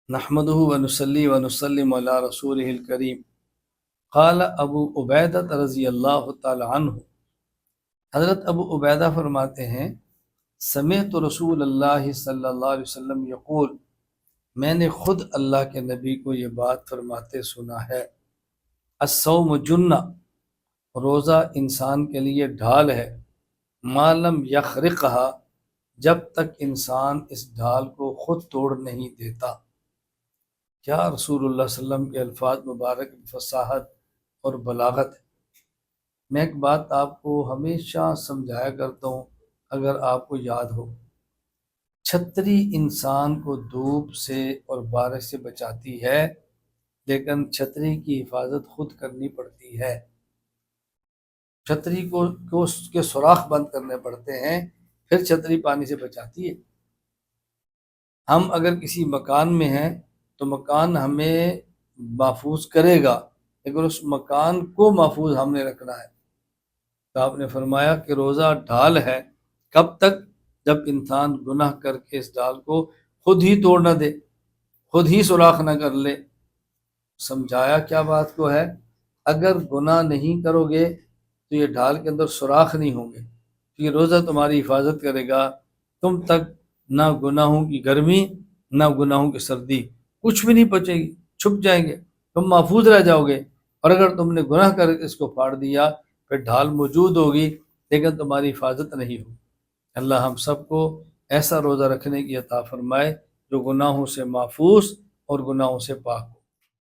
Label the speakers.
Speaker 1: نحمده ونصلي ونسلم على رسوله الكريم قال ابو عبیدہ رضی اللہ تعالی عنہ، حضرت ابو عبیدہ فرماتے ہیں سمعت رسول اللہ صلی اللہ علیہ وسلم یقول، میں نے خود اللہ کے نبی کو یہ بات فرماتے سنا ہے، الصوم جنہ، روزہ انسان کے لیے ڈھال ہے، ما لم یخرقہا، جب تک انسان اس ڈھال کو خود توڑ نہیں دیتا۔ کیا رسول اللہ صلی اللہ علیہ وسلم کے الفاظ مبارک فصاحت اور بلاغت ہے۔ میں ایک بات آپ کو ہمیشہ سمجھایا کرتا ہوں، اگر آپ کو یاد ہو، چھتری انسان کو دھوپ سے اور بارش سے بچاتی ہے، لیکن چھتری کی حفاظت خود کرنی پڑتی ہے۔ چھتری کو اس کے سوراخ بند کرنے پڑتے ہیں، پھر چھتری پانی سے بچاتی ہے۔ ہم اگر کسی مکان میں ہیں تو مکان ہمیں محفوظ کرے گا، لیکن اس مکان کو محفوظ ہم نے رکھنا ہے۔ تو آپ نے فرمایا کہ روزہ ڈھال ہے، کب تک؟ جب انسان گناہ کر کے اس ڈھال کو خود ہی توڑ نہ دے، خود ہی سوراخ نہ کر لے۔ سمجھایا کیا بات کو ہے؟ اگر گناہ نہیں کرو گے تو یہ ڈھال کے اندر سوراخ نہیں ہوں گے، یہ روزہ تمہاری حفاظت کرے گا، تم تک نہ گناہوں کی گرمی نہ گناہوں کی سردی، کچھ بھی نہیں بچے گی، چھپ جائیں گے، تم محفوظ رہ جاؤ گے۔ اور اگر تم نے گناہ کر کے اس کو پھاڑ دیا، پھر ڈھال موجود ہوگی لیکن تمہاری حفاظت نہیں ہوگی۔ اللہ ہم سب کو ایسا روزہ رکھنے کی عطا فرمائے جو گناہوں سے محفوظ اور گناہوں سے پاک ہو۔